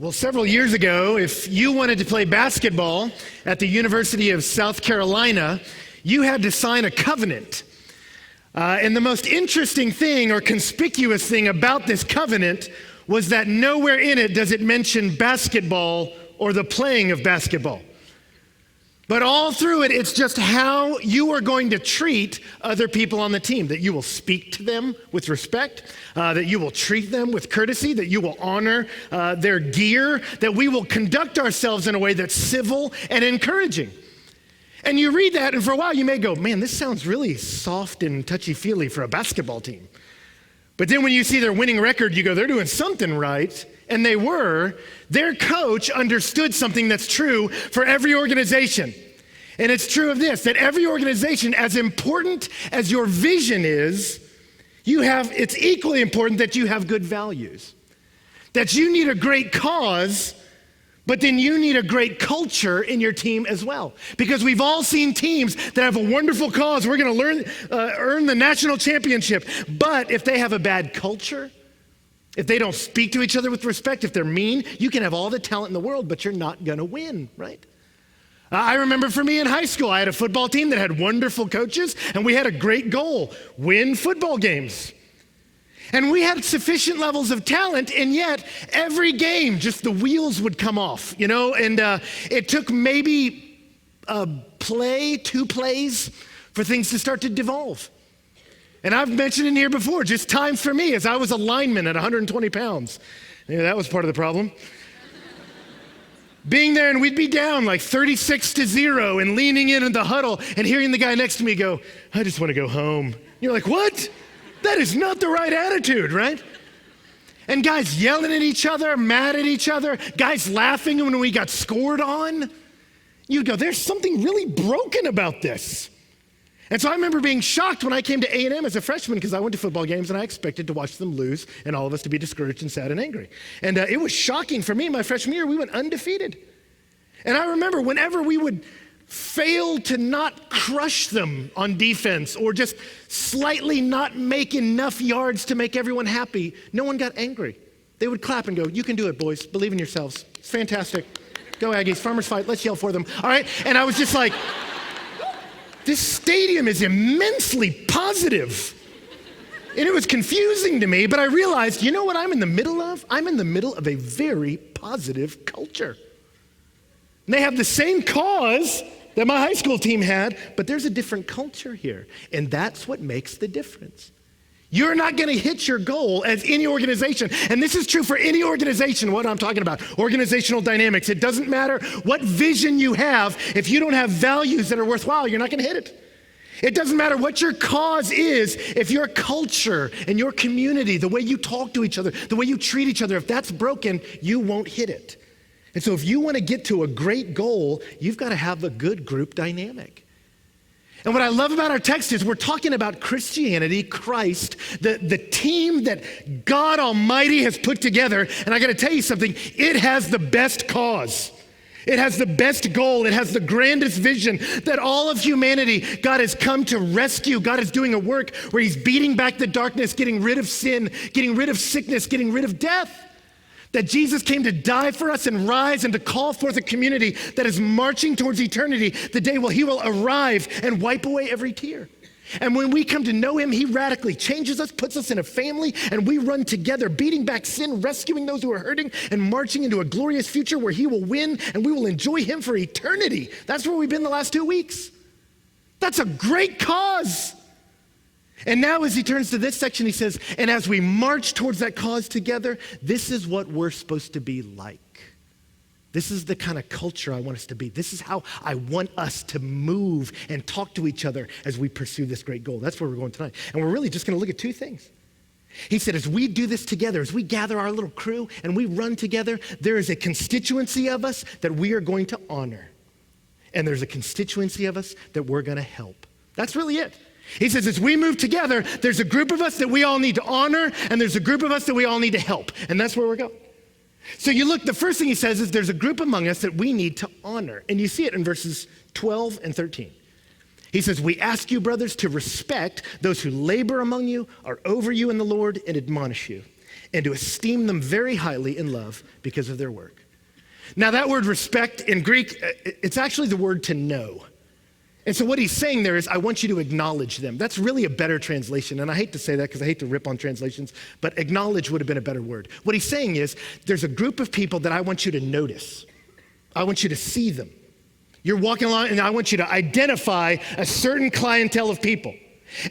Well, several years ago, if you wanted to play basketball at the University of South Carolina, you had to sign a covenant. And the most interesting thing or conspicuous thing about this covenant was that nowhere in it does it mention basketball or the playing of basketball. But all through it, it's just how you are going to treat other people on the team, that you will speak to them with respect, that you will treat them with courtesy, that you will honor their gear, that we will conduct ourselves in a way that's civil and encouraging. And you read that, and for a while you may go, man, this sounds really soft and touchy-feely for a basketball team. But then when you see their winning record, you go, they're doing something right. And they were. Their coach understood something that's true for every organization. And it's true of this, that every organization, as important as your vision is, it's equally important that you have good values. That you need a great cause, but then you need a great culture in your team as well. Because we've all seen teams that have a wonderful cause. We're going to earn the national championship. But if they have a bad culture, if they don't speak to each other with respect, if they're mean, you can have all the talent in the world, but you're not going to win, right? I remember for me in high school, I had a football team that had wonderful coaches, and we had a great goal, win football games. And we had sufficient levels of talent, and yet every game, just the wheels would come off, and it took maybe two plays for things to start to devolve. And I've mentioned in here before, just times for me as I was a lineman at 120 pounds. That was part of the problem. Being there and we'd be down like 36-0 and leaning in the huddle and hearing the guy next to me go, I just want to go home. You're like, what? That is not the right attitude, right? And guys yelling at each other, mad at each other, guys laughing when we got scored on. You'd go, there's something really broken about this. And so I remember being shocked when I came to A&M as a freshman because I went to football games and I expected to watch them lose and all of us to be discouraged and sad and angry. And it was shocking for me. My freshman year, we went undefeated. And I remember whenever we would fail to not crush them on defense or just slightly not make enough yards to make everyone happy, no one got angry. They would clap and go, you can do it, boys. Believe in yourselves. It's fantastic. Go Aggies, farmers fight. Let's yell for them. All right. And I was just like, this stadium is immensely positive. And it was confusing to me, but I realized, you know what I'm in the middle of? I'm in the middle of a very positive culture. And they have the same cause that my high school team had, but there's a different culture here. And that's what makes the difference. You're not going to hit your goal as any organization. And this is true for any organization, what I'm talking about, organizational dynamics. It doesn't matter what vision you have. If you don't have values that are worthwhile, you're not going to hit it. It doesn't matter what your cause is. If your culture and your community, the way you talk to each other, the way you treat each other, if that's broken, you won't hit it. And so if you want to get to a great goal, you've got to have a good group dynamic. And what I love about our text is we're talking about Christianity, Christ, the team that God Almighty has put together. And I got to tell you something, it has the best cause. It has the best goal. It has the grandest vision that all of humanity, God has come to rescue. God is doing a work where he's beating back the darkness, getting rid of sin, getting rid of sickness, getting rid of death. That Jesus came to die for us and rise and to call forth a community that is marching towards eternity, the day he will arrive and wipe away every tear. And when we come to know him, he radically changes us, puts us in a family, and we run together, beating back sin, rescuing those who are hurting, and marching into a glorious future where he will win and we will enjoy him for eternity. That's where we've been the last 2 weeks. That's a great cause. And now as he turns to this section, he says, and as we march towards that cause together, this is what we're supposed to be like. This is the kind of culture I want us to be. This is how I want us to move and talk to each other as we pursue this great goal. That's where we're going tonight. And we're really just going to look at two things. He said, as we do this together, as we gather our little crew and we run together, there is a constituency of us that we are going to honor. And there's a constituency of us that we're going to help. That's really it. He says, as we move together, there's a group of us that we all need to honor, and there's a group of us that we all need to help. And that's where we're going. So you look, the first thing he says is there's a group among us that we need to honor. And you see it in verses 12 and 13. He says, we ask you, brothers, to respect those who labor among you, are over you in the Lord, and admonish you, and to esteem them very highly in love because of their work. Now that word respect in Greek, it's actually the word to know. And so what he's saying there is, I want you to acknowledge them. That's really a better translation. And I hate to say that because I hate to rip on translations, but acknowledge would have been a better word. What he's saying is, there's a group of people that I want you to notice. I want you to see them. You're walking along and I want you to identify a certain clientele of people.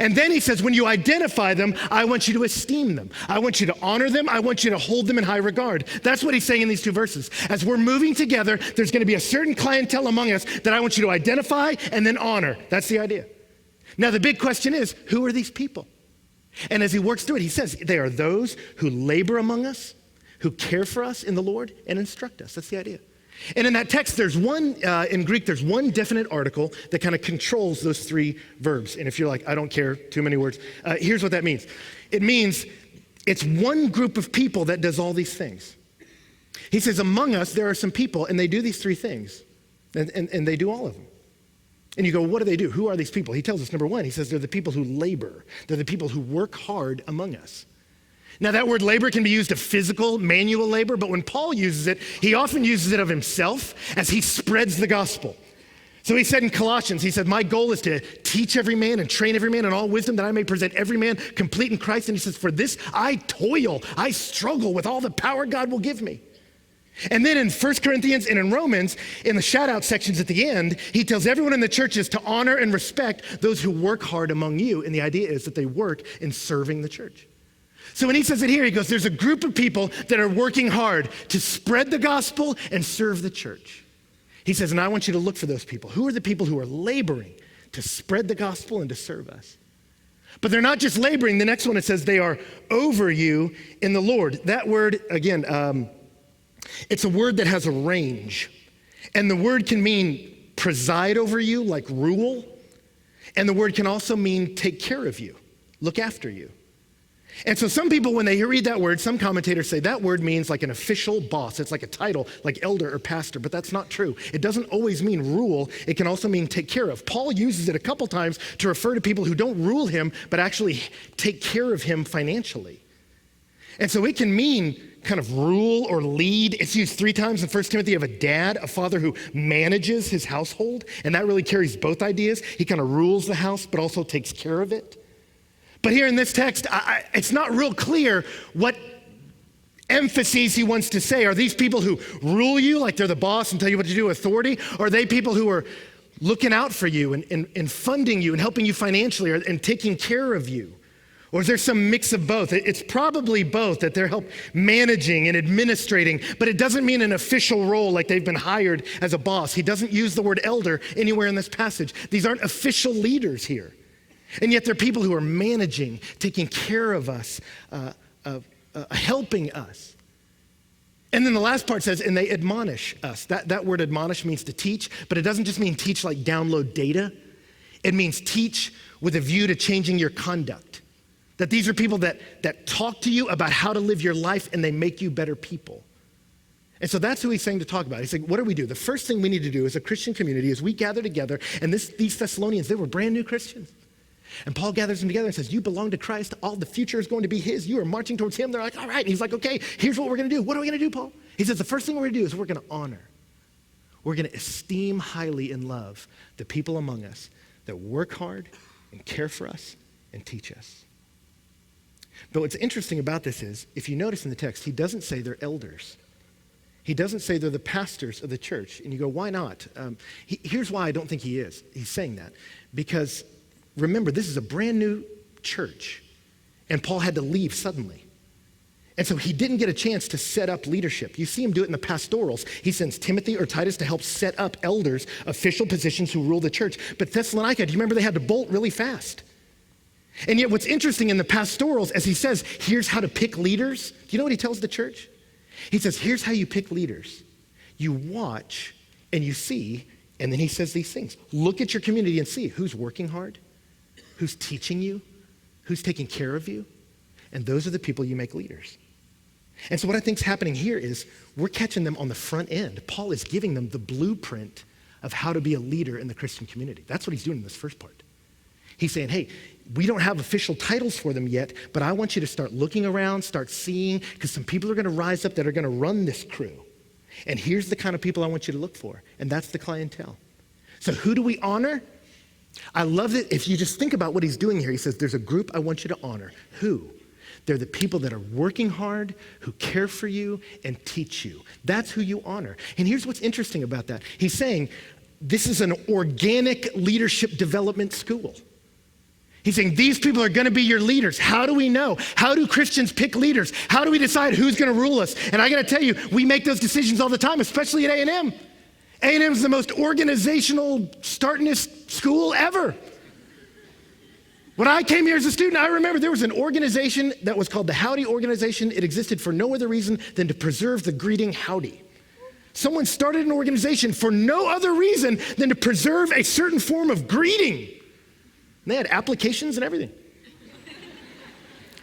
And then he says, when you identify them, I want you to esteem them. I want you to honor them. I want you to hold them in high regard. That's what he's saying in these two verses. As we're moving together, there's going to be a certain clientele among us that I want you to identify and then honor. That's the idea. Now, the big question is, who are these people? And as he works through it, he says, they are those who labor among us, who care for us in the Lord and instruct us. That's the idea. And in that text, there's one, in Greek, there's one definite article that kind of controls those three verbs. And if you're like, I don't care, too many words, here's what that means. It means it's one group of people that does all these things. He says, among us, there are some people, and they do these three things, and they do all of them. And you go, what do they do? Who are these people? He tells us, number one, he says, they're the people who labor. They're the people who work hard among us. Now that word labor can be used of physical, manual labor, but when Paul uses it, he often uses it of himself as he spreads the gospel. So he said in Colossians, he said, my goal is to teach every man and train every man in all wisdom that I may present every man complete in Christ. And he says, for this I toil, I struggle with all the power God will give me. And then in 1 Corinthians and in Romans, in the shout out sections at the end, he tells everyone in the churches to honor and respect those who work hard among you. And the idea is that they work in serving the church. So when he says it here, he goes, there's a group of people that are working hard to spread the gospel and serve the church. He says, and I want you to look for those people. Who are the people who are laboring to spread the gospel and to serve us? But they're not just laboring. The next one, it says they are over you in the Lord. That word, again, it's a word that has a range. And the word can mean preside over you, like rule. And the word can also mean take care of you, look after you. And so some people, when they read that word, some commentators say that word means like an official boss. It's like a title, like elder or pastor, but that's not true. It doesn't always mean rule. It can also mean take care of. Paul uses it a couple times to refer to people who don't rule him, but actually take care of him financially. And so it can mean kind of rule or lead. It's used 3 times in 1 Timothy of a dad, a father who manages his household. And that really carries both ideas. He kind of rules the house, but also takes care of it. But here in this text, it's not real clear what emphases he wants to say. Are these people who rule you, like they're the boss and tell you what to do, authority? Or are they people who are looking out for you and funding you and helping you financially and taking care of you? Or is there some mix of both? It's probably both, that they're managing and administrating, but it doesn't mean an official role like they've been hired as a boss. He doesn't use the word elder anywhere in this passage. These aren't official leaders here. And yet they're people who are managing, taking care of us, helping us. And then the last part says, and they admonish us. That word admonish means to teach, but it doesn't just mean teach like download data. It means teach with a view to changing your conduct. That these are people that talk to you about how to live your life and they make you better people. And so that's who he's saying to talk about. He's saying, what do we do? The first thing we need to do as a Christian community is we gather together, and these Thessalonians, they were brand new Christians. And Paul gathers them together and says, you belong to Christ. All the future is going to be his. You are marching towards him. They're like, all right. And he's like, okay, here's what we're going to do. What are we going to do, Paul? He says, the first thing we're going to do is we're going to honor. We're going to esteem highly and love the people among us that work hard and care for us and teach us. But what's interesting about this is, if you notice in the text, he doesn't say they're elders. He doesn't say they're the pastors of the church. And you go, why not? Here's why I don't think he is. He's saying that because remember, this is a brand new church, and Paul had to leave suddenly. And so he didn't get a chance to set up leadership. You see him do it in the pastorals. He sends Timothy or Titus to help set up elders, official positions who rule the church. But Thessalonica, do you remember they had to bolt really fast? And yet what's interesting in the pastorals, as he says, here's how to pick leaders. Do you know what he tells the church? He says, here's how you pick leaders. You watch and you see, and then he says these things. Look at your community and see who's working hard, who's teaching you, who's taking care of you, and those are the people you make leaders. And so what I think is happening here is we're catching them on the front end. Paul is giving them the blueprint of how to be a leader in the Christian community. That's what he's doing in this first part. He's saying, hey, we don't have official titles for them yet, but I want you to start looking around, start seeing, because some people are going to rise up that are going to run this crew. And here's the kind of people I want you to look for, and that's the clientele. So who do we honor? I love it. If you just think about what he's doing here, he says, there's a group I want you to honor. Who? They're the people that are working hard, who care for you and teach you. That's who you honor. And here's what's interesting about that. He's saying, this is an organic leadership development school. He's saying, these people are going to be your leaders. How do we know? How do Christians pick leaders? How do we decide who's going to rule us? And I got to tell you, we make those decisions all the time, especially at A&M. A&M is the most organizational, startingest school ever. When I came here as a student, I remember there was an organization that was called the Howdy Organization. It existed for no other reason than to preserve the greeting howdy. Someone started an organization for no other reason than to preserve a certain form of greeting. And they had applications and everything.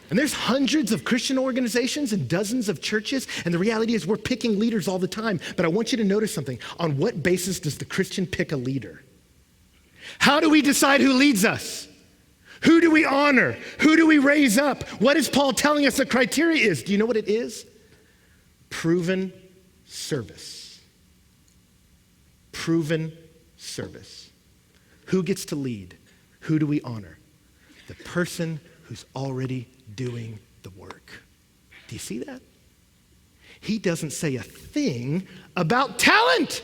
And there's hundreds of Christian organizations and dozens of churches, and the reality is we're picking leaders all the time. But I want you to notice something. On what basis does the Christian pick a leader? How do we decide who leads us? Who do we honor? Who do we raise up? What is Paul telling us the criteria is? Do you know what it is? Proven service. Proven service. Who gets to lead? Who do we honor? The person who's already doing the work. Do you see that? He doesn't say a thing about talent.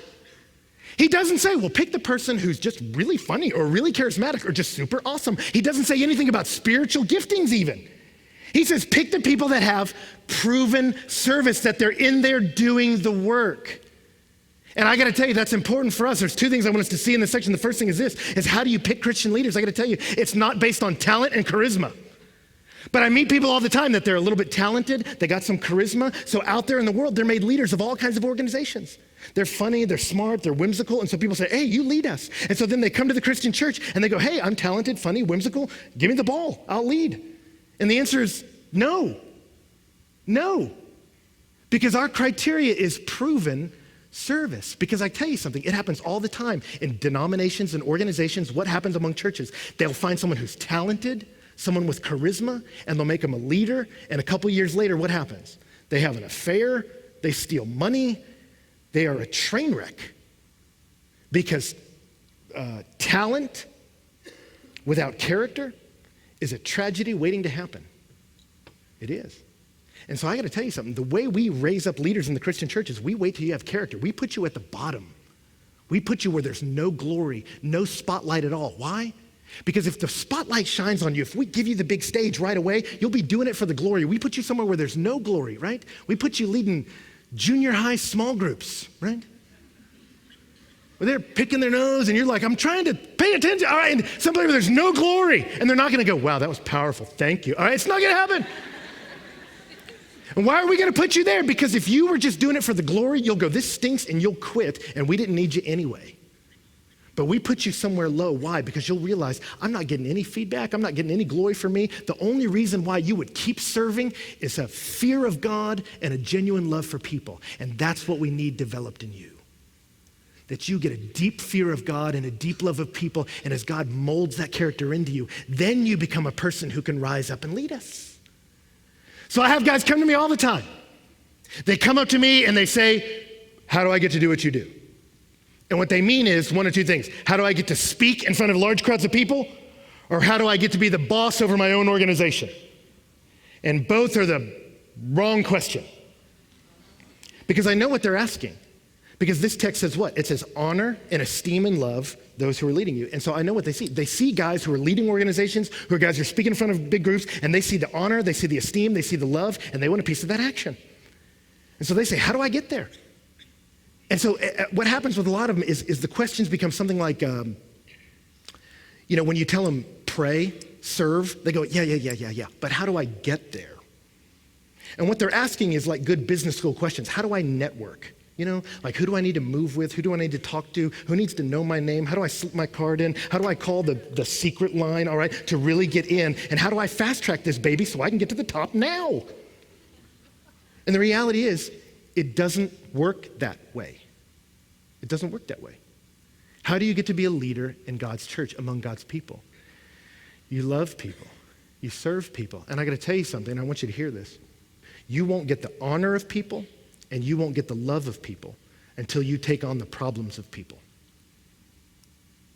He doesn't say, well, pick the person who's just really funny or really charismatic or just super awesome. He doesn't say anything about spiritual giftings even. He says, pick the people that have proven service, that they're in there doing the work. And I got to tell you, that's important for us. There's two things I want us to see in this section. The first thing is this, is how do you pick Christian leaders? I got to tell you, it's not based on talent and charisma. But I meet people all the time that they're a little bit talented, they got some charisma, so out there in the world, they're made leaders of all kinds of organizations. They're funny, they're smart, they're whimsical, and so people say, hey, you lead us. And so then they come to the Christian church and they go, hey, I'm talented, funny, whimsical, give me the ball, I'll lead. And the answer is no. No. Because our criteria is proven service. Because I tell you something, it happens all the time in denominations and organizations. What happens among churches? They'll find someone who's talented, someone with charisma, and they'll make them a leader. And a couple years later, what happens? They have an affair, they steal money, they are a train wreck. Because talent without character is a tragedy waiting to happen. It is. And so I got to tell you something. The way we raise up leaders in the Christian church is we wait till you have character. We put you at the bottom. We put you where there's no glory, no spotlight at all. Why? Because if the spotlight shines on you, if we give you the big stage right away, you'll be doing it for the glory. We put you somewhere where there's no glory, right? We put you leading junior high small groups, right? Where they're picking their nose and you're like, I'm trying to pay attention. All right, and somebody where there's no glory. And they're not going to go, wow, that was powerful. Thank you. All right, it's not going to happen. And why are we going to put you there? Because if you were just doing it for the glory, you'll go, this stinks, and you'll quit, and we didn't need you anyway. But we put you somewhere low. Why? Because you'll realize, I'm not getting any feedback. I'm not getting any glory from me. The only reason why you would keep serving is a fear of God and a genuine love for people. And that's what we need developed in you. That you get a deep fear of God and a deep love of people, and as God molds that character into you, then you become a person who can rise up and lead us. So I have guys come to me all the time. They come up to me and they say, how do I get to do what you do? And what they mean is one of two things. How do I get to speak in front of large crowds of people? Or how do I get to be the boss over my own organization? And both are the wrong question. Because I know what they're asking. Because this text says what? It says honor and esteem and love those who are leading you. And so I know what they see. They see guys who are leading organizations, who are guys who are speaking in front of big groups, and they see the honor, they see the esteem, they see the love, and they want a piece of that action. And so they say, how do I get there? And so what happens with a lot of them is the questions become something like, when you tell them pray, serve, they go, yeah. But how do I get there? And what they're asking is like good business school questions. How do I network? Like who do I need to move with? Who do I need to talk to? Who needs to know my name? How do I slip my card in? How do I call the secret line, all right, to really get in? And how do I fast track this baby so I can get to the top now? And the reality is, it doesn't work that way. It doesn't work that way. How do you get to be a leader in God's church, among God's people? You love people. You serve people. And I got to tell you something. I want you to hear this. You won't get the honor of people and you won't get the love of people until you take on the problems of people.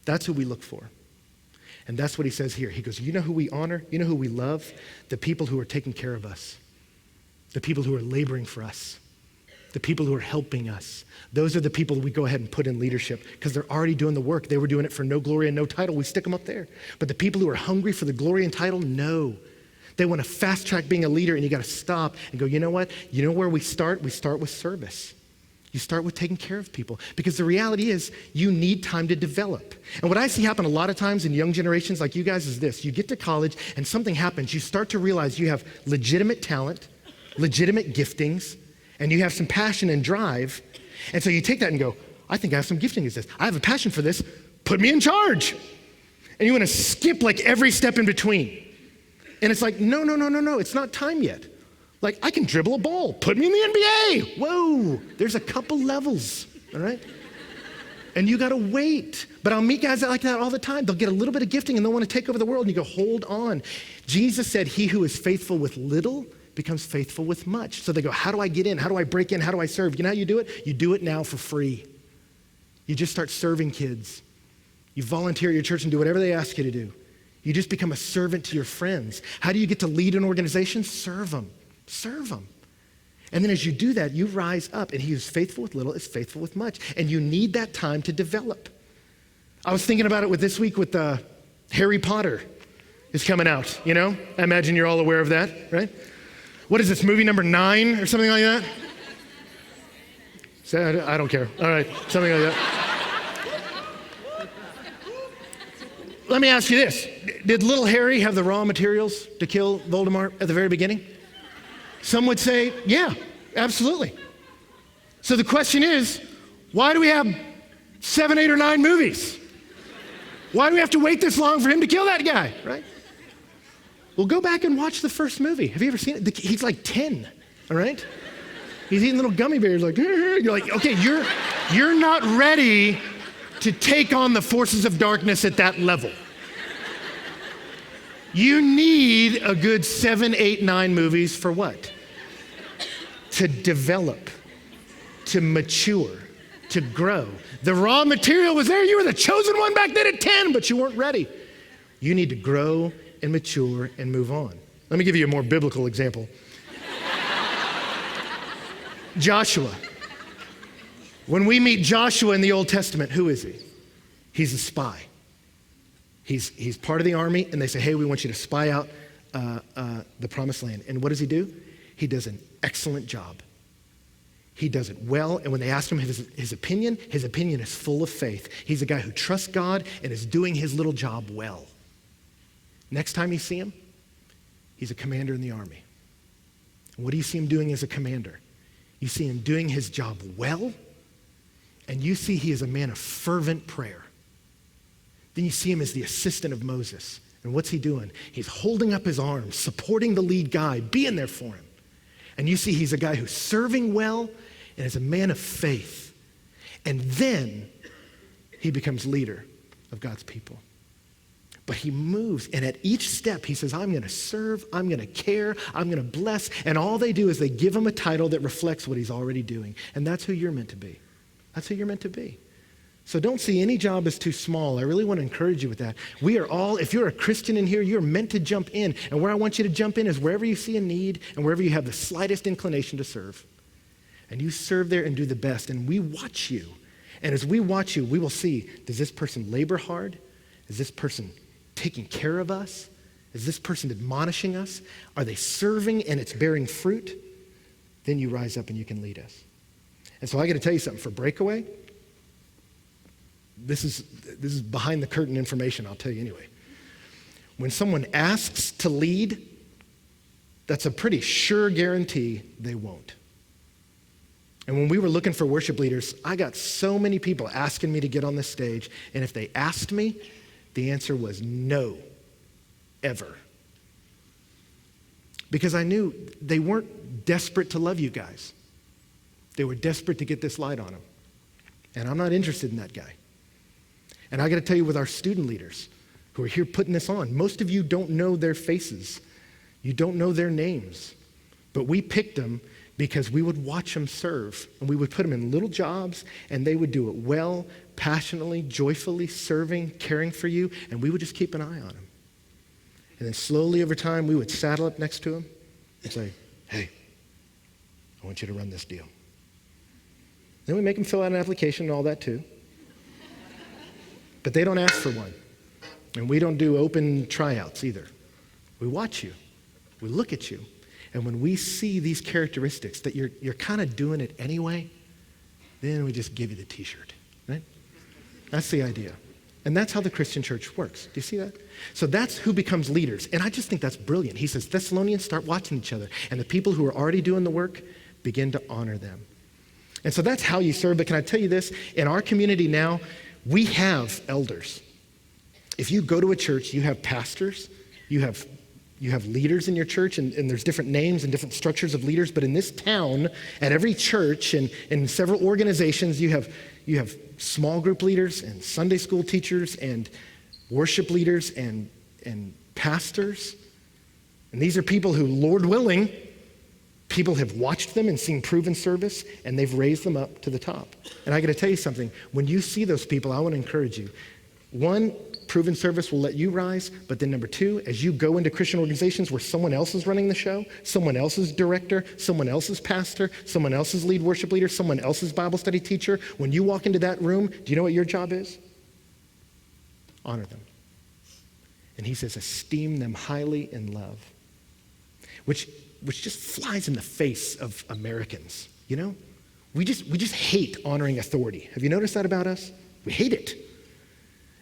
That's who we look for. And that's what he says here. He goes, you know who we honor? You know who we love? The people who are taking care of us. The people who are laboring for us. The people who are helping us. Those are the people we go ahead and put in leadership because they're already doing the work. They were doing it for no glory and no title. We stick them up there. But the people who are hungry for the glory and title, no. They want to fast track being a leader, and you got to stop and go, you know what? You know where we start? We start with service. You start with taking care of people because the reality is you need time to develop. And what I see happen a lot of times in young generations like you guys is this. You get to college and something happens. You start to realize you have legitimate talent, legitimate giftings, and you have some passion and drive. And so you take that and go, I think I have some gifting as this. I have a passion for this. Put me in charge. And you want to skip like every step in between. And it's like, no. It's not time yet. Like, I can dribble a ball. Put me in the NBA. Whoa, there's a couple levels, all right? And you got to wait. But I'll meet guys like that all the time. They'll get a little bit of gifting and they'll want to take over the world. And you go, hold on. Jesus said, he who is faithful with little becomes faithful with much. So they go, how do I get in? How do I break in? How do I serve? You know how you do it? You do it now for free. You just start serving kids. You volunteer at your church and do whatever they ask you to do. You just become a servant to your friends. How do you get to lead an organization? Serve them. Serve them. And then as you do that, you rise up, and he who's faithful with little is faithful with much. And you need that time to develop. I was thinking about it with this week with Harry Potter is coming out, you know? I imagine you're all aware of that, right? What is this, movie number 9 or something like that? So, I don't care. All right, something like that. Let me ask you this. Did little Harry have the raw materials to kill Voldemort at the very beginning? Some would say, yeah, absolutely. So the question is, why do we have 7, 8, or 9 movies? Why do we have to wait this long for him to kill that guy, right? Well, go back and watch the first movie. Have you ever seen it? He's like 10, all right? He's eating little gummy bears like, you're like, okay, you're not ready to take on the forces of darkness at that level. You need a good 7, 8, 9 movies for what? To develop, to mature, to grow. The raw material was there. You were the chosen one back then at 10, but you weren't ready. You need to grow and mature and move on. Let me give you a more biblical example. Joshua. When we meet Joshua in the Old Testament, who is he? He's a spy. He's part of the army, and they say, hey, we want you to spy out the promised land. And what does he do? He does an excellent job. He does it well, and when they ask him his opinion is full of faith. He's a guy who trusts God and is doing his little job well. Next time you see him, he's a commander in the army. And what do you see him doing as a commander? You see him doing his job well, and you see he is a man of fervent prayer. Then you see him as the assistant of Moses. And what's he doing? He's holding up his arms, supporting the lead guy, being there for him. And you see he's a guy who's serving well and is a man of faith. And then he becomes leader of God's people. But he moves, and at each step, he says, I'm going to serve, I'm going to care, I'm going to bless. And all they do is they give him a title that reflects what he's already doing. And that's who you're meant to be. That's who you're meant to be. So don't see any job as too small. I really want to encourage you with that. We are all, if you're a Christian in here, you're meant to jump in. And where I want you to jump in is wherever you see a need and wherever you have the slightest inclination to serve. And you serve there and do the best. And we watch you. And as we watch you, we will see, does this person labor hard? Is this person taking care of us? Is this person admonishing us? Are they serving and it's bearing fruit? Then you rise up and you can lead us. And so I got to tell you something. For Breakaway, this is behind the curtain information, I'll tell you anyway. When someone asks to lead, that's a pretty sure guarantee they won't. And when we were looking for worship leaders, I got so many people asking me to get on this stage, and if they asked me, the answer was no, ever. Because I knew they weren't desperate to love you guys. They were desperate to get this light on them. And I'm not interested in that guy. And I got to tell you, with our student leaders, who are here putting this on. Most of you don't know their faces. You don't know their names. But we picked them because we would watch them serve, and we would put them in little jobs, and they would do it well, passionately, joyfully, serving, caring for you, and we would just keep an eye on them. And then slowly over time, we would saddle up next to them and say, hey, I want you to run this deal. Then we make them fill out an application and all that too. But they don't ask for one. And we don't do open tryouts either. We watch you. We look at you. And when we see these characteristics that you're kind of doing it anyway, then we just give you the t-shirt, right? That's the idea. And that's how the Christian church works. Do you see that? So that's who becomes leaders. And I just think that's brilliant. He says, Thessalonians, start watching each other. And the people who are already doing the work, begin to honor them. And so that's how you serve. But can I tell you this? In our community now, we have elders. If you go to a church, you have pastors, you have leaders in your church, and there's different names and different structures of leaders. But in this town, at every church and in several organizations, you have small group leaders and Sunday school teachers and worship leaders and pastors. And these are people who, Lord willing, people have watched them and seen proven service, and they've raised them up to the top. And I got to tell you something. When you see those people, I want to encourage you. One, proven service will let you rise, but then number two, as you go into Christian organizations where someone else is running the show, someone else's director, someone else's pastor, someone else's lead worship leader, someone else's Bible study teacher, when you walk into that room, do you know what your job is? Honor them. And he says, esteem them highly in love, which just flies in the face of Americans, you know? We just hate honoring authority. Have you noticed that about us? We hate it.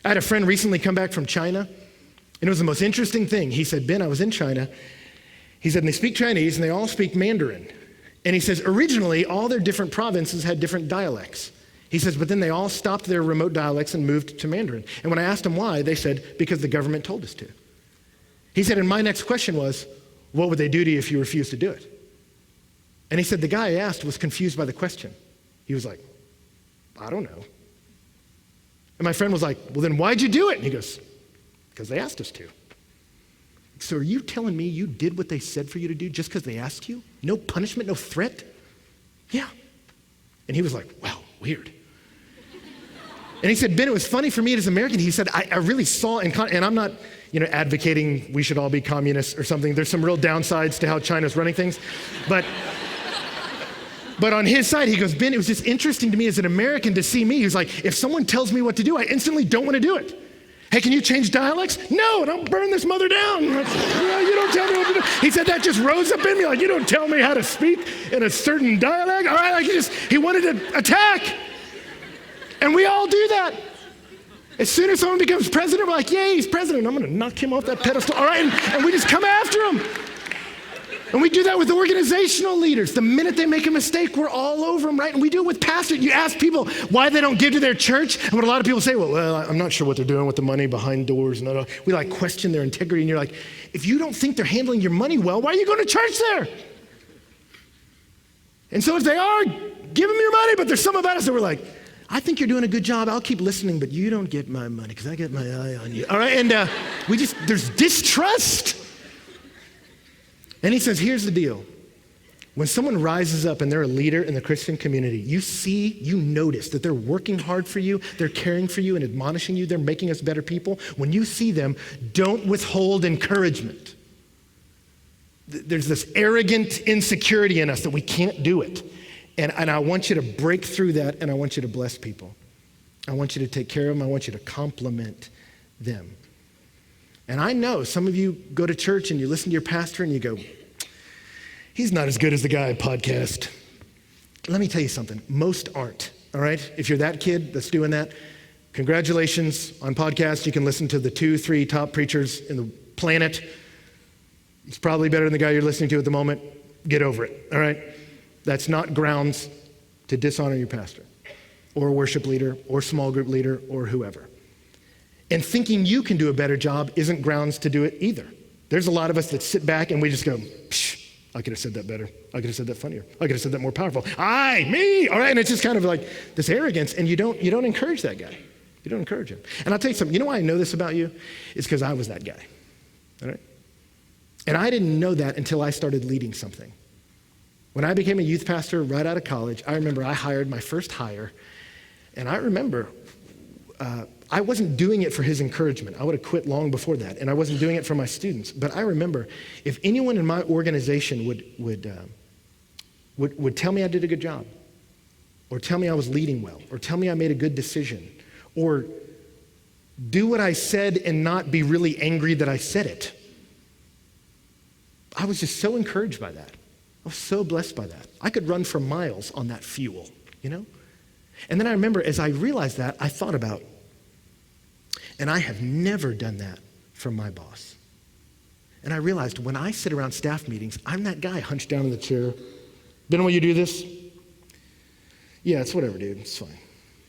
I had a friend recently come back from China, and it was the most interesting thing. He said, Ben, I was in China. He said, and they speak Chinese, and they all speak Mandarin. And he says, originally, all their different provinces had different dialects. He says, but then they all stopped their remote dialects and moved to Mandarin. And when I asked them why, they said, because the government told us to. He said, and my next question was, what would they do to you if you refused to do it? And he said, the guy I asked was confused by the question. He was like, I don't know. And my friend was like, well, then why'd you do it? And he goes, because they asked us to. So are you telling me you did what they said for you to do just because they asked you? No punishment, no threat? Yeah. And he was like, wow, weird. And he said, Ben, it was funny for me as an American. He said, I really saw, and I'm not, advocating we should all be communists or something. There's some real downsides to how China's running things. But on his side, he goes, Ben, it was just interesting to me as an American to see me. He was like, if someone tells me what to do, I instantly don't want to do it. Hey, can you change dialects? No, don't burn this mother down. You don't tell me what to do. He said that just rose up in me, like, you don't tell me how to speak in a certain dialect. All right, he wanted to attack. And we all do that. As soon as someone becomes president, we're like, yay, he's president. I'm going to knock him off that pedestal. All right, and we just come after him. And we do that with organizational leaders. The minute they make a mistake, we're all over them, right? And we do it with pastors. You ask people why they don't give to their church, and what a lot of people say, well, I'm not sure what they're doing with the money behind doors. And we question their integrity, and you're like, if you don't think they're handling your money well, why are you going to church there? And so if they are, give them your money, but there's some about us that we're like, I think you're doing a good job. I'll keep listening, but you don't get my money because I get my eye on you. All right, and there's distrust. And he says, here's the deal. When someone rises up and they're a leader in the Christian community, you notice that they're working hard for you, they're caring for you and admonishing you, they're making us better people. When you see them, don't withhold encouragement. There's this arrogant insecurity in us that we can't do it. And I want you to break through that, and I want you to bless people. I want you to take care of them. I want you to compliment them. And I know some of you go to church and you listen to your pastor and you go, he's not as good as the guy I podcast. Let me tell you something. Most aren't, all right? If you're that kid that's doing that, congratulations on podcasts. You can listen to the 2-3 top preachers in the planet. It's probably better than the guy you're listening to at the moment. Get over it, all right? That's not grounds to dishonor your pastor or worship leader or small group leader or whoever. And thinking you can do a better job isn't grounds to do it either. There's a lot of us that sit back and we just go, psh, I could have said that better. I could have said that funnier. I could have said that more powerful. Me, all right? And it's just kind of like this arrogance, and you don't encourage that guy. You don't encourage him. And I'll tell you something, you know why I know this about you? It's because I was that guy, all right? And I didn't know that until I started leading something. When I became a youth pastor right out of college, I remember I hired my first hire, and I remember I wasn't doing it for his encouragement. I would have quit long before that, and I wasn't doing it for my students. But I remember if anyone in my organization would tell me I did a good job, or tell me I was leading well, or tell me I made a good decision, or do what I said and not be really angry that I said it, I was just so encouraged by that. I was so blessed by that. I could run for miles on that fuel, you know? And then I remember as I realized that, I thought about, and I have never done that from my boss. And I realized when I sit around staff meetings, I'm that guy hunched down in the chair. Ben, will you do this? Yeah, it's whatever, dude, it's fine.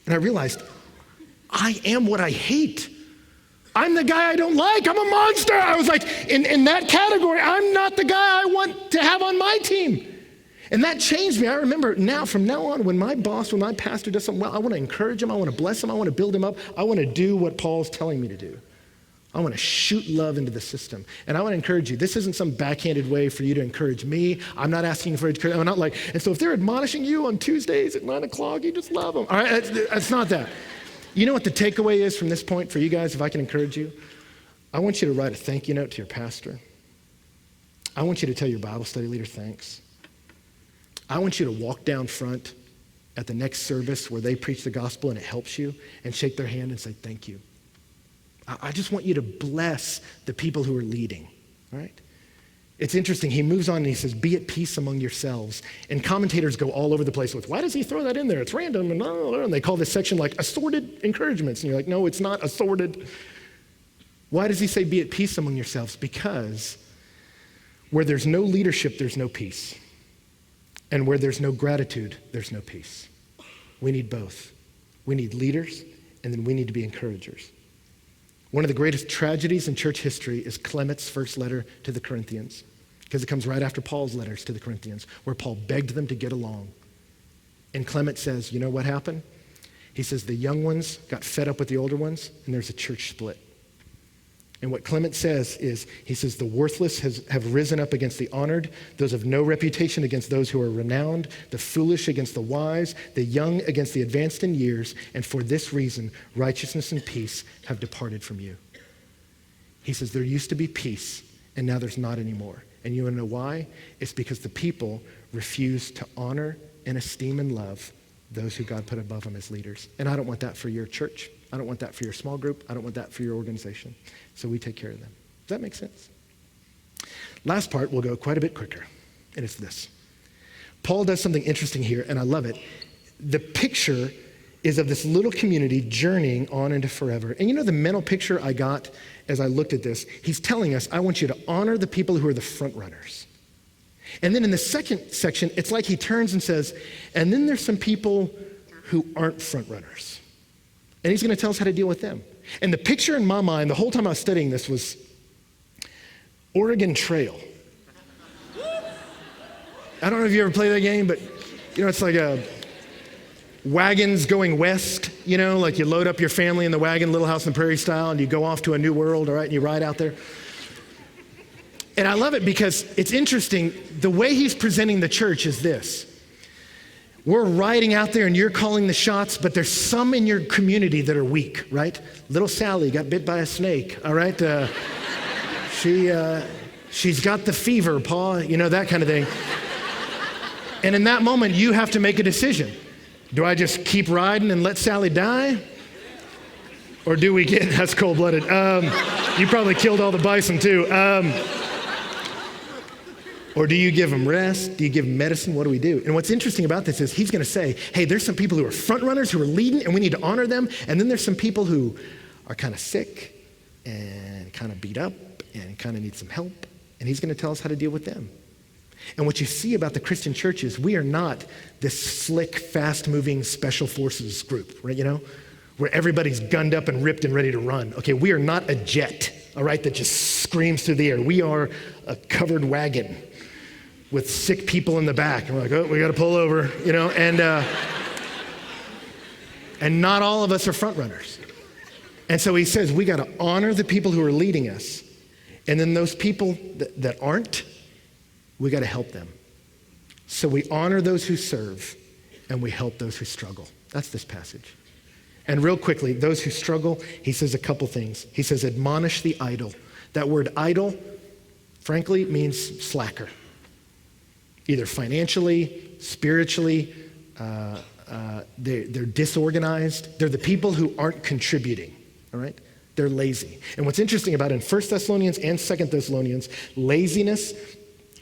And I realized I am what I hate. I'm the guy I don't like. I'm a monster. I was like, in that category, I'm not the guy I want to have on my team. And that changed me. I remember now, from now on, when my pastor does something well, I want to encourage him. I want to bless him. I want to build him up. I want to do what Paul's telling me to do. I want to shoot love into the system. And I want to encourage you. This isn't some backhanded way for you to encourage me. I'm not asking for encouragement. I'm not like, and so if they're admonishing you on Tuesdays at 9 o'clock, you just love them. All right, that's not that. You know what the takeaway is from this point for you guys, if I can encourage you? I want you to write a thank you note to your pastor. I want you to tell your Bible study leader thanks. I want you to walk down front at the next service where they preach the gospel and it helps you and shake their hand and say thank you. I just want you to bless the people who are leading, all right? It's interesting. He moves on and he says, be at peace among yourselves. And commentators go all over the place with, why does he throw that in there? It's random. And they call this section like assorted encouragements. And you're like, no, it's not assorted. Why does he say be at peace among yourselves? Because where there's no leadership, there's no peace. And where there's no gratitude, there's no peace. We need both. We need leaders, and then we need to be encouragers. One of the greatest tragedies in church history is Clement's first letter to the Corinthians, because it comes right after Paul's letters to the Corinthians, where Paul begged them to get along. And Clement says, you know what happened? He says the young ones got fed up with the older ones, and there's a church split. And what Clement says is, he says, the worthless have risen up against the honored, those of no reputation against those who are renowned, the foolish against the wise, the young against the advanced in years, and for this reason, righteousness and peace have departed from you. He says, there used to be peace, and now there's not anymore. And you want to know why? It's because the people refuse to honor and esteem and love those who God put above them as leaders. And I don't want that for your church. I don't want that for your small group. I don't want that for your organization. So we take care of them. Does that make sense? Last part, we'll go quite a bit quicker, and it's this. Paul does something interesting here, and I love it. The picture is of this little community journeying on into forever. And you know the mental picture I got as I looked at this? He's telling us, I want you to honor the people who are the front runners. And then in the second section, it's like he turns and says, and then there's some people who aren't front runners. And he's going to tell us how to deal with them. And the picture in my mind, the whole time I was studying this, was Oregon Trail. I don't know if you ever played that game, but you know, it's like wagons going west, you know, like you load up your family in the wagon, Little House on the Prairie style, and you go off to a new world, all right, and you ride out there. And I love it because it's interesting. The way he's presenting the church is this. We're riding out there and you're calling the shots, but there's some in your community that are weak, right? Little Sally got bit by a snake, all right? She's got the fever, Pa, you know, that kind of thing. And in that moment, you have to make a decision. Do I just keep riding and let Sally die? Or do we get, that's cold-blooded. You probably killed all the bison too. Or do you give them rest? Do you give them medicine? What do we do? And what's interesting about this is he's going to say, hey, there's some people who are front runners, who are leading, and we need to honor them. And then there's some people who are kind of sick and kind of beat up and kind of need some help. And he's going to tell us how to deal with them. And what you see about the Christian church is we are not this slick, fast-moving special forces group, right? You know, where everybody's gunned up and ripped and ready to run. Okay, we are not a jet, all right, that just screams through the air. We are a covered wagon with sick people in the back. And we're like, oh, we got to pull over, you know, and not all of us are front runners. And so he says, we got to honor the people who are leading us. And then those people that aren't, we got to help them. So we honor those who serve and we help those who struggle. That's this passage. And real quickly, those who struggle, he says a couple things. He says, admonish the idle. That word idle, frankly, means slacker. Either financially, spiritually, they're disorganized. They're the people who aren't contributing, all right? They're lazy. And what's interesting about it, in 1 Thessalonians and 2 Thessalonians, laziness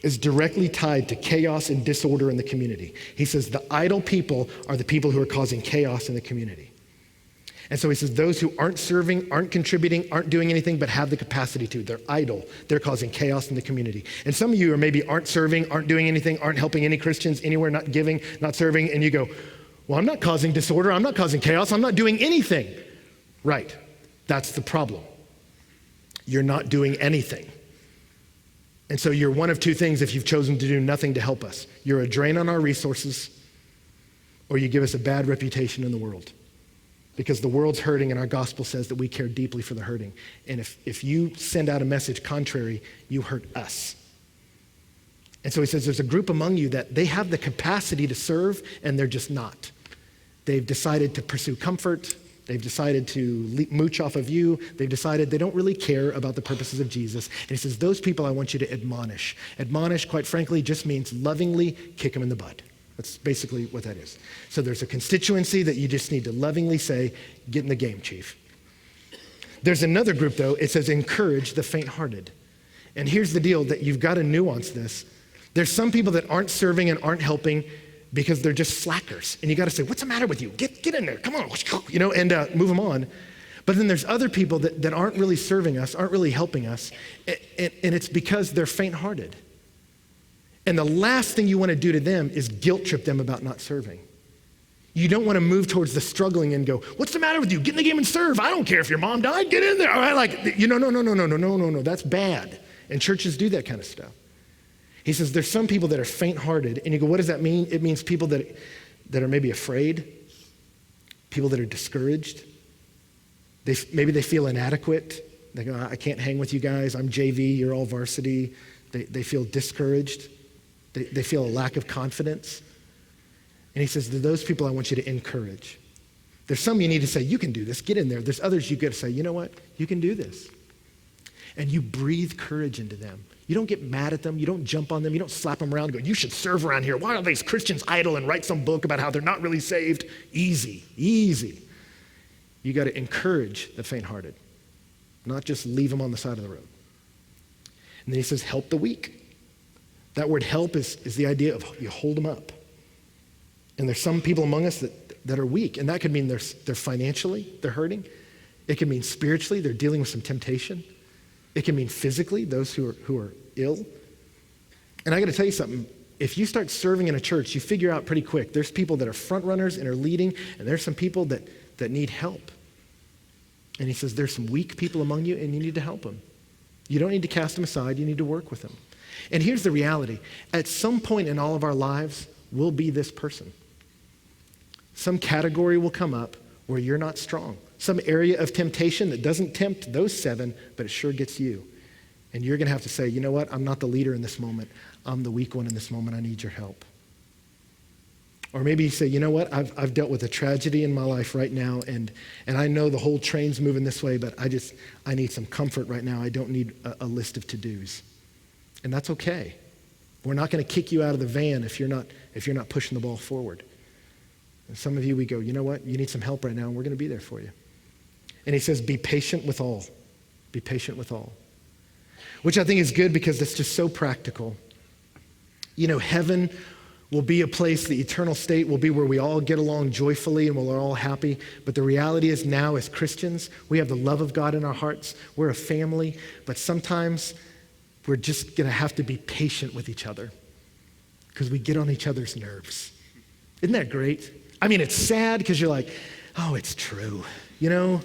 is directly tied to chaos and disorder in the community. He says the idle people are the people who are causing chaos in the community. And so he says those who aren't serving, aren't contributing, aren't doing anything, but have the capacity to. They're idle. They're causing chaos in the community. And some of you are maybe aren't serving, aren't doing anything, aren't helping any Christians anywhere, not giving, not serving, and you go, well, I'm not causing disorder. I'm not causing chaos. I'm not doing anything. Right. That's the problem. You're not doing anything. And so you're one of two things if you've chosen to do nothing to help us. You're a drain on our resources, or you give us a bad reputation in the world. Because the world's hurting and our gospel says that we care deeply for the hurting. And if you send out a message contrary, you hurt us. And so he says there's a group among you that they have the capacity to serve and they're just not. They've decided to pursue comfort. They've decided to mooch off of you. They've decided they don't really care about the purposes of Jesus. And he says those people I want you to admonish. Admonish, quite frankly, just means lovingly kick them in the butt. That's basically what that is. So there's a constituency that you just need to lovingly say, get in the game, chief. There's another group, though. It says encourage the faint-hearted. And here's the deal that you've got to nuance this. There's some people that aren't serving and aren't helping because they're just slackers. And you got to say, what's the matter with you? Get in there. Come on. And move them on. But then there's other people that aren't really serving us, aren't really helping us. And it's because they're faint-hearted. And the last thing you want to do to them is guilt trip them about not serving. You don't want to move towards the struggling and go, what's the matter with you? Get in the game and serve. I don't care if your mom died. Get in there. All right, no. That's bad. And churches do that kind of stuff. He says there's some people that are faint-hearted. And you go, what does that mean? It means people that are maybe afraid, people that are discouraged. Maybe they feel inadequate. They go, I can't hang with you guys. I'm JV. You're all varsity. They feel discouraged. They feel a lack of confidence. And he says, to those people I want you to encourage. There's some you need to say, you can do this, get in there. There's others you got to say, you know what, you can do this. And you breathe courage into them. You don't get mad at them. You don't jump on them. You don't slap them around and go, you should serve around here. Why are these Christians idle and write some book about how they're not really saved? Easy. You got to encourage the faint-hearted, not just leave them on the side of the road. And then he says, help the weak. That word help is the idea of you hold them up. And there's some people among us that are weak. And that could mean they're financially, they're hurting. It can mean spiritually, they're dealing with some temptation. It can mean physically, those who are ill. And I got to tell you something. If you start serving in a church, you figure out pretty quick. There's people that are front runners and are leading, and there's some people that need help. And he says there's some weak people among you, and you need to help them. You don't need to cast them aside. You need to work with them. And here's the reality. At some point in all of our lives, we'll be this person. Some category will come up where you're not strong. Some area of temptation that doesn't tempt those seven, but it sure gets you. And you're going to have to say, you know what? I'm not the leader in this moment. I'm the weak one in this moment. I need your help. Or maybe you say, you know what? I've dealt with a tragedy in my life right now, and I know the whole train's moving this way, but I need some comfort right now. I don't need a list of to-dos. And that's okay. We're not going to kick you out of the van if you're not pushing the ball forward. And some of you, we go, you know what? You need some help right now, and we're going to be there for you. And he says, be patient with all. Be patient with all. Which I think is good because it's just so practical. You know, heaven will be a place, the eternal state will be where we all get along joyfully and we're all happy. But the reality is now as Christians, we have the love of God in our hearts. We're a family, but sometimes we're just going to have to be patient with each other because we get on each other's nerves. Isn't that great? I mean, it's sad because you're like, oh, it's true, you know?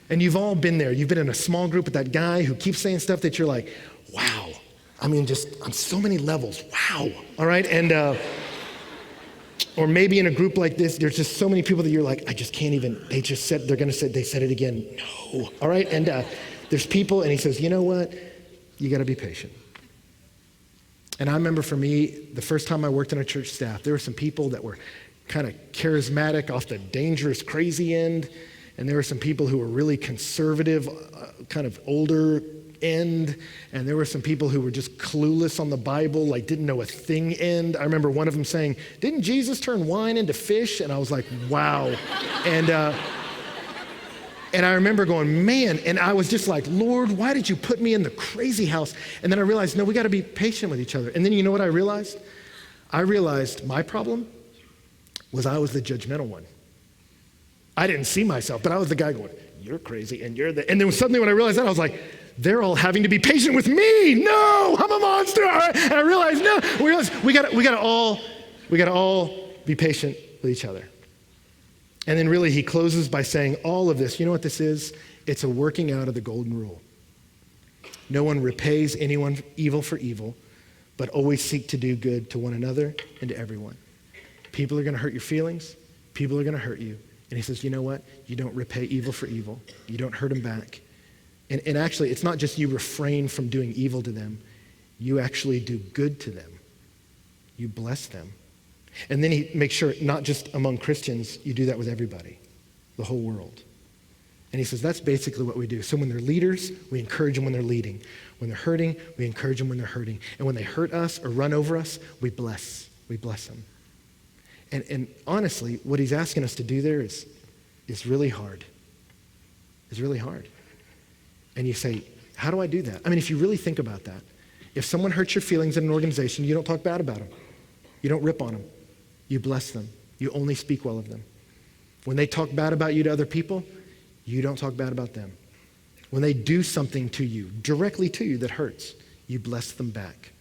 And you've all been there. You've been in a small group with that guy who keeps saying stuff that you're like, wow. I mean, just on so many levels, wow. All right, and Or maybe in a group like this, there's just so many people that you're like, I just can't even, they said it again. No. All right. And there's people, and he says, you know what? You got to be patient. And I remember for me, the first time I worked on a church staff, there were some people that were kind of charismatic off the dangerous, crazy end. And there were some people who were really conservative, kind of older end. And there were some people who were just clueless on the Bible, like didn't know a thing end. I remember one of them saying, didn't Jesus turn wine into fish? And I was like, wow. And I remember going, man, and I was just like, Lord, why did you put me in the crazy house? And then I realized, no, we got to be patient with each other. And then you know what I realized? I realized my problem was I was the judgmental one. I didn't see myself, but I was the guy going, you're crazy, and you're the, and then suddenly when I realized that, I was like, they're all having to be patient with me. No, I'm a monster. And I realized, no, we got to all be patient with each other. And then really he closes by saying all of this, you know what this is? It's a working out of the golden rule. No one repays anyone evil for evil, but always seek to do good to one another and to everyone. People are going to hurt your feelings. People are going to hurt you. And he says, you know what? You don't repay evil for evil. You don't hurt them back. And actually, it's not just you refrain from doing evil to them. You actually do good to them. You bless them. And then he makes sure, not just among Christians, you do that with everybody, the whole world. And he says, that's basically what we do. So when they're leaders, we encourage them when they're leading. When they're hurting, we encourage them when they're hurting. And when they hurt us or run over us, we bless. We bless them. And honestly, what he's asking us to do there is really hard. It's really hard. And you say, how do I do that? I mean, if you really think about that, if someone hurts your feelings in an organization, you don't talk bad about them. You don't rip on them. You bless them. You only speak well of them. When they talk bad about you to other people, you don't talk bad about them. When they do something to you, directly to you that hurts, you bless them back.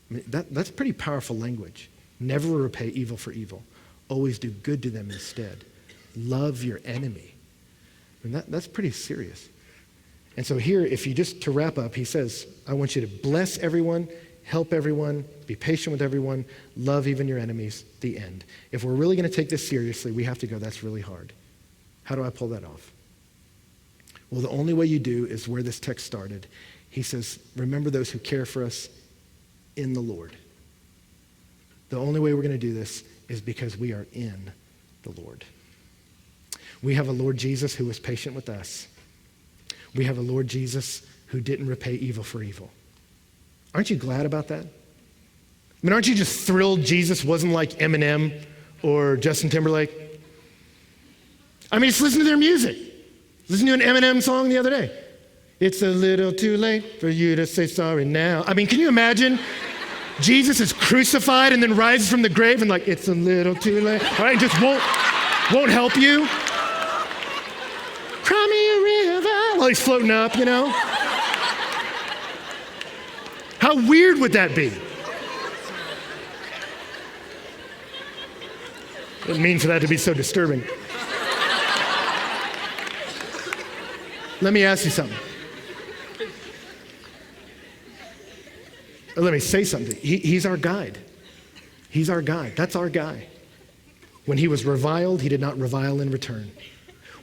I mean, that's pretty powerful language. Never repay evil for evil. Always do good to them instead. Love your enemy. I mean, that's pretty serious. And so here, if you just, to wrap up, he says, I want you to bless everyone, help everyone, be patient with everyone, love even your enemies, the end. If we're really going to take this seriously, we have to go, that's really hard. How do I pull that off? Well, the only way you do is where this text started. He says, remember those who care for us in the Lord. The only way we're going to do this is because we are in the Lord. We have a Lord Jesus who was patient with us. We have a Lord Jesus who didn't repay evil for evil. Aren't you glad about that? I mean, aren't you just thrilled Jesus wasn't like Eminem or Justin Timberlake? I mean, just listen to their music. Listen to an Eminem song the other day. It's a little too late for you to say sorry now. I mean, can you imagine? Jesus is crucified and then rises from the grave and like, it's a little too late. All right, just won't help you. Cry me a river while he's floating up, you know? How weird would that be? Didn't mean for that to be so disturbing. Let me ask you something. Or let me say something. He's our guide. He's our guide. That's our guy. When he was reviled, he did not revile in return.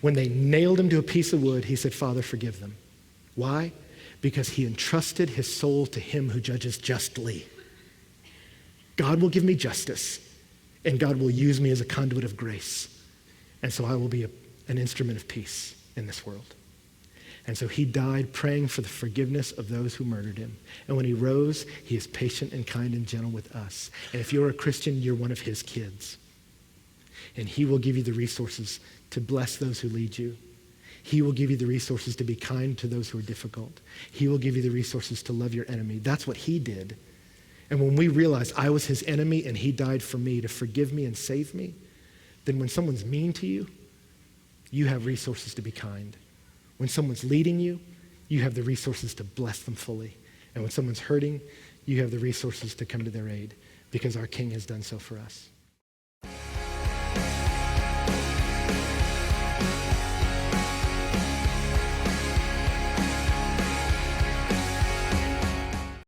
When they nailed him to a piece of wood, he said, Father, forgive them. Why? Because he entrusted his soul to him who judges justly. God will give me justice, and God will use me as a conduit of grace. And so I will be an instrument of peace in this world. And so he died praying for the forgiveness of those who murdered him. And when he rose, he is patient and kind and gentle with us. And if you're a Christian, you're one of his kids. And he will give you the resources to bless those who lead you. He will give you the resources to be kind to those who are difficult. He will give you the resources to love your enemy. That's what he did. And when we realize I was his enemy and he died for me to forgive me and save me, then when someone's mean to you, you have resources to be kind. When someone's leading you, you have the resources to bless them fully. And when someone's hurting, you have the resources to come to their aid because our King has done so for us.